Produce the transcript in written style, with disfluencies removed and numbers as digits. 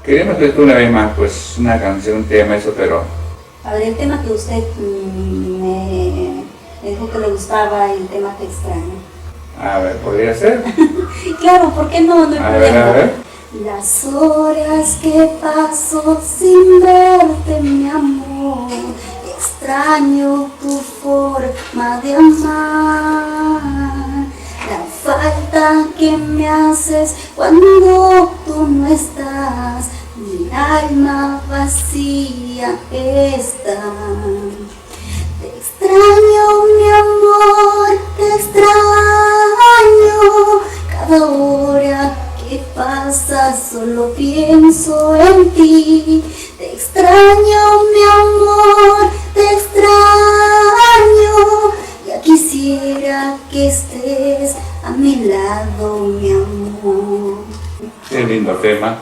Queríamos ver una vez más, pues, una canción, un tema, eso, pero... A ver, el tema que usted me dijo que le gustaba y el tema que extraña. A ver, ¿podría ser? Claro, ¿por qué no? No hay A problema. ver. Las horas que paso sin verte, mi amor, extraño tu forma de amar. La falta que me haces cuando tú no estás, mi alma vacía está. Te extraño, mi amor, te extraño. Cada hora que pasa solo pienso en ti. Te extraño, mi amor, te extraño. Ya quisiera que estés a mi lado, mi amor. Qué lindo tema.